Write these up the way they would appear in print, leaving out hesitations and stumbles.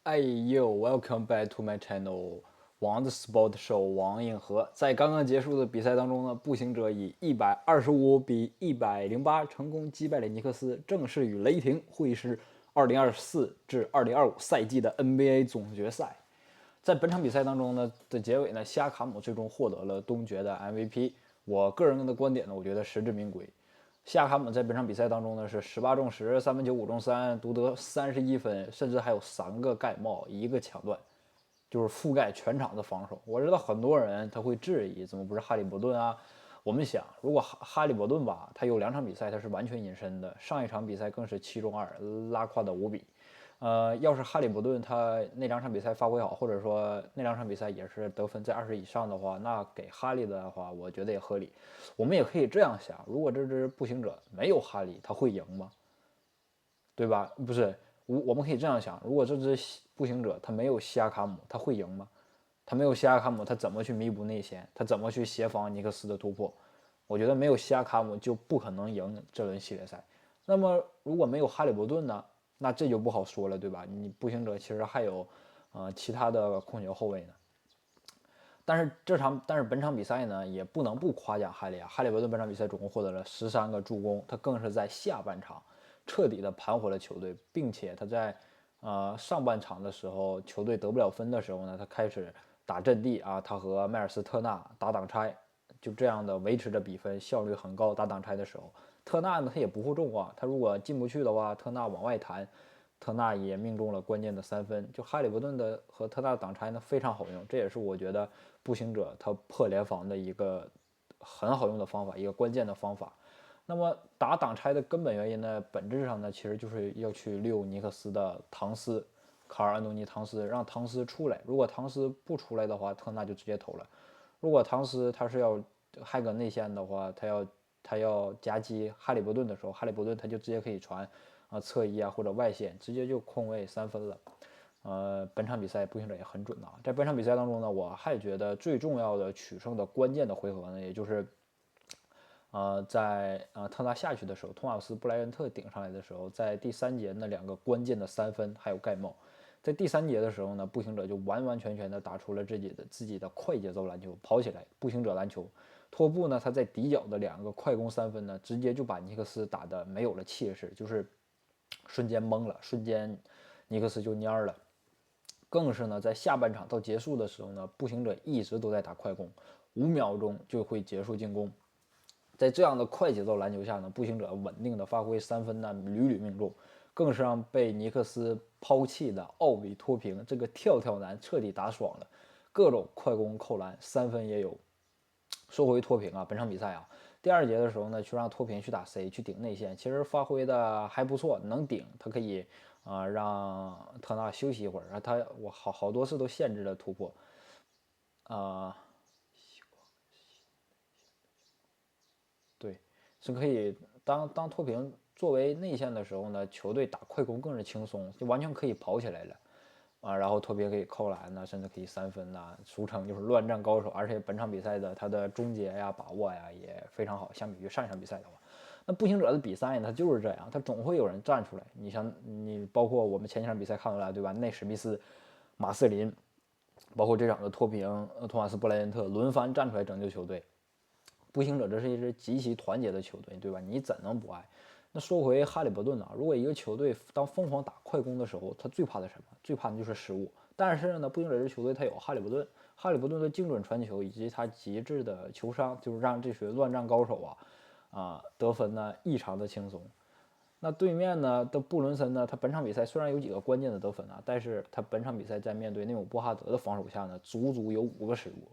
哎呦，Welcome back to my channel，王的 Sport Show 王颖和。在刚刚结束的比赛当中呢，步行者以125比108成功击败了尼克斯，正式与雷霆会师2024至2025赛季的 NBA 总决赛。在本场比赛当中呢的结尾呢，西亚卡姆最终获得了东决的 MVP。我个人的观点呢，我觉得实至名归。西亚卡姆在本场比赛当中呢是18中10，三分球5中3，独得31分，甚至还有3个盖帽，1个抢断，就是覆盖全场的防守。我知道很多人他会质疑，怎么不是哈利伯顿啊？我们想，如果哈利伯顿吧，他有2场比赛他是完全隐身的，上一场比赛更是7中2，拉胯的无比。要是哈利伯顿他那2场比赛发挥好，或者说那2场比赛也是得分在20以上的话，那给哈利的话，我觉得也合理。我们也可以这样想，如果这支步行者没有哈利，他会赢吗？对吧？不是，我们可以这样想，如果这支步行者他没有西亚卡姆，他会赢吗？他没有西亚卡姆，他怎么去弥补内线？他怎么去协防尼克斯的突破？我觉得没有西亚卡姆就不可能赢这轮系列赛。那么如果没有哈利伯顿呢？那这就不好说了，对吧？你步行者其实还有其他的控球后卫呢。但是本场比赛呢，也不能不夸奖哈利啊。哈利伯顿本场比赛总共获得了13个助攻，他更是在下半场彻底的盘活了球队，并且他在上半场的时候，球队得不了分的时候呢，他开始打阵地啊，他和迈尔斯特纳打挡拆，就这样的维持着比分，效率很高。打挡拆的时候，特纳呢他也不负众望，他如果进不去的话，特纳往外弹。特纳也命中了关键的3分，就哈利伯顿的和特纳的挡拆呢非常好用，这也是我觉得步行者他破联防的一个很好用的方法，一个关键的方法。那么打挡拆的根本原因呢，本质上呢其实就是要去溜尼克斯的唐斯，卡尔安东尼唐斯，让唐斯出来。如果唐斯不出来的话，特纳就直接投了。如果唐斯他是要害个内线的话，他要夹击哈利伯顿的时候，哈利伯顿他就直接可以传侧翼啊或者外线，直接就空位3分了。本场比赛步行者也很准啊。在本场比赛当中呢，我还觉得最重要的取胜的关键的回合呢，也就是在特纳下去的时候，托马斯布莱恩特顶上来的时候，在第3节那2个关键的3分还有盖帽。在第3节的时候呢，步行者就完完全全的打出了自己的快节奏篮球，跑起来步行者篮球。托布呢，他在底角的2个快攻3分呢，直接就把尼克斯打得没有了气势，就是瞬间懵了，瞬间尼克斯就蔫了。更是呢，在下半场到结束的时候呢，步行者一直都在打快攻，5秒钟就会结束进攻。在这样的快节奏篮球下呢，步行者稳定的发挥3分呢屡屡命中，更是让被尼克斯抛弃的奥比托平这个跳跳男彻底打爽了，各种快攻扣篮3分也有。说回托平啊，本场比赛啊，第2节的时候呢，去让托平去打 C 去顶内线，其实发挥的还不错，能顶，他可以让特纳休息一会儿，我好多次都限制了突破啊、对，是可以当托平作为内线的时候呢，球队打快攻更是轻松，就完全可以跑起来了然后托平可以扣篮呐，甚至可以3分呐，俗称就是乱战高手。而且本场比赛的他的终结呀、把握呀也非常好，相比于上一场比赛的话，那步行者的比赛呢，他就是这样，他总会有人站出来。你像你包括我们前几场比赛看出来对吧？内史密斯、马瑟林，包括这场的托平、托马斯布莱恩特轮番站出来拯救球队。步行者这是一支极其团结的球队，对吧？你怎能不爱？那说回哈利伯顿啊，如果一个球队当疯狂打快攻的时候，他最怕的什么？最怕的就是失误。但是呢，步行者这球队他有哈利伯顿，哈利伯顿的精准传球以及他极致的球商，就是让这群乱战高手得分呢异常的轻松。那对面呢的布伦森呢，他本场比赛虽然有几个关键的得分但是他本场比赛在面对内姆布哈德的防守下呢，足足有5个失误。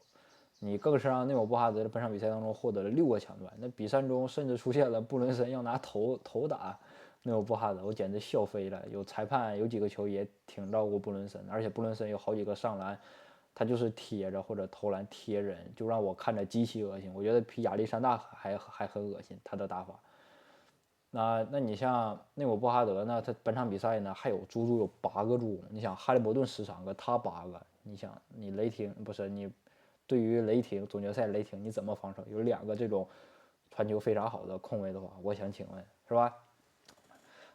你更是让内姆布哈德在本场比赛当中获得了6个抢断，那比赛中甚至出现了布伦森要拿头打内姆布哈德，我简直笑飞了。有裁判有几个球也挺照顾布伦森，而且布伦森有好几个上篮，他就是贴着或者投篮贴人，就让我看着极其恶心。我觉得比亚历山大还很恶心他的打法。那你像内姆布哈德呢？他本场比赛呢还有足足有8个助攻。你想哈利伯顿13个，他8个。你想你雷霆不是你对于雷霆总决赛雷霆你怎么防守？有2个这种传球非常好的控卫的话，我想请问是吧？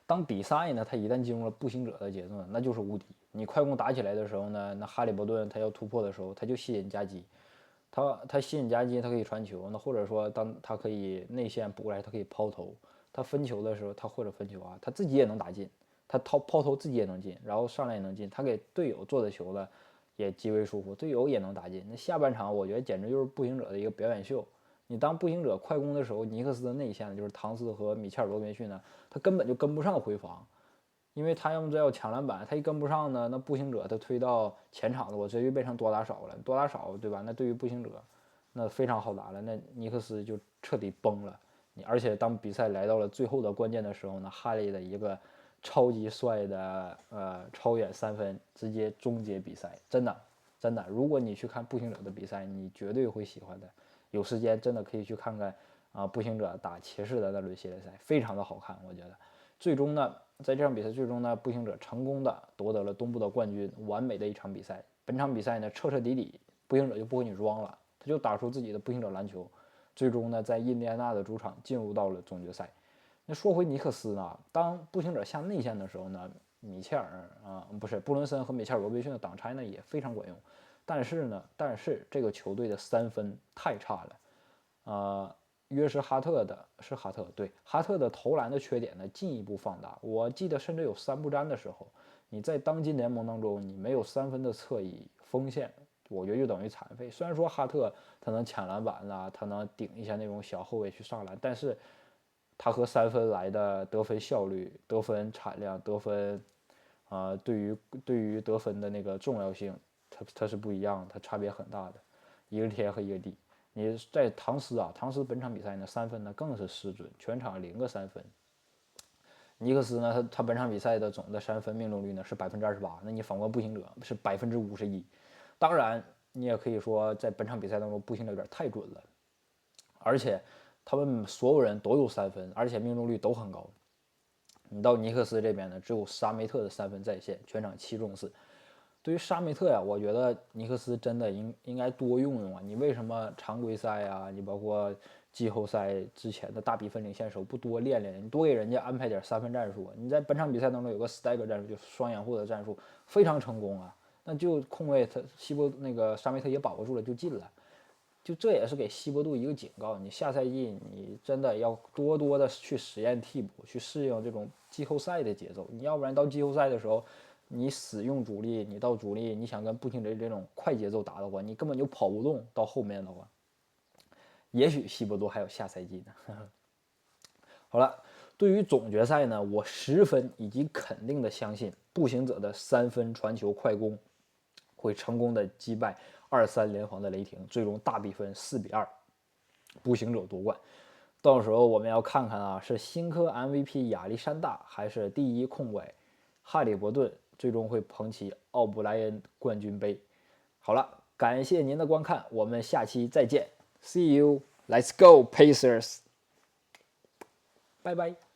当比赛呢，他一旦进入了步行者的节奏呢，那就是无敌。你快攻打起来的时候呢，那哈利伯顿他要突破的时候，他就吸引夹击，他吸引夹击，他可以传球，那或者说当他可以内线补过来，他可以抛投，他分球的时候，他或者分球啊，他自己也能打进，他抛投自己也能进，然后上来也能进，他给队友做的球呢也极为舒服，队友也能打进。那下半场我觉得简直就是步行者的一个表演秀。你当步行者快攻的时候，尼克斯的内线就是唐斯和米切尔罗宾逊呢，他根本就跟不上回防，因为他要么要抢篮板，他一跟不上呢，那步行者他推到前场的，我直接变成多打少了，多打少，对吧？那对于步行者，那非常好打了，那尼克斯就彻底崩了。而且当比赛来到了最后的关键的时候呢，哈利的一个超级帅的超远3分，直接终结比赛，真的真的，如果你去看步行者的比赛，你绝对会喜欢的。有时间真的可以去看看步行者打骑士的那轮系列赛，非常的好看，我觉得。最终呢，在这场比赛最终呢，步行者成功的夺得了东部的冠军，完美的一场比赛。本场比赛呢，彻彻底底步行者就不和你装了，他就打出自己的步行者篮球，最终呢，在印第安纳的主场进入到了总决赛。那说回尼克斯呢，当步行者下内线的时候呢，米切尔不是布伦森和米切尔罗宾逊的挡拆呢也非常管用，但是这个球队的3分太差了，约什哈特的是哈特对哈特的投篮的缺点呢进一步放大。我记得甚至有3不沾的时候，你在当今联盟当中你没有3分的侧翼锋线，我觉得就等于残废。虽然说哈特他能抢篮板啦，他能顶一下那种小后卫去上篮，但是他和3分来的得分效率、得分产量、得分对于得分的那个重要性，它是不一样，它差别很大的，一个天和一个地。你在唐斯本场比赛呢3分呢更是失准，全场0个3分。尼克斯呢，他本场比赛的总的3分命中率呢是28%，那你反观步行者是51%。当然，你也可以说在本场比赛当中，步行者有点太准了，而且他们所有人都有3分，而且命中率都很高。你到尼克斯这边呢，只有沙梅特的3分在线，全场7中4。对于沙梅特呀，我觉得尼克斯真的应该多用用啊！你为什么常规赛啊，你包括季后赛之前的大比分领先时候不多练练？你多给人家安排点3分战术。你在本场比赛当中有个 stagger 战术，就是双掩护的战术，非常成功啊！那就空位他那个沙梅特也把握住了，就进了。就这也是给西伯杜一个警告，你下赛季你真的要多多的去实验替补，去适应这种季后赛的节奏。你要不然到季后赛的时候，你使用主力，你到主力，你想跟步行者这种快节奏打的话，你根本就跑不动。到后面的话，也许西伯杜还有下赛季呢。好了，对于总决赛呢，我10分以及肯定的相信步行者的3分传球快攻会成功的击败2-3联防的雷霆，最终大比分4-2，步行者夺冠。到时候我们要看看啊，是新科 MVP 亚历山大还是第一控卫哈利伯顿最终会捧起奥布莱恩冠军杯。好了，感谢您的观看，我们下期再见 ，See you，Let's go Pacers，拜拜。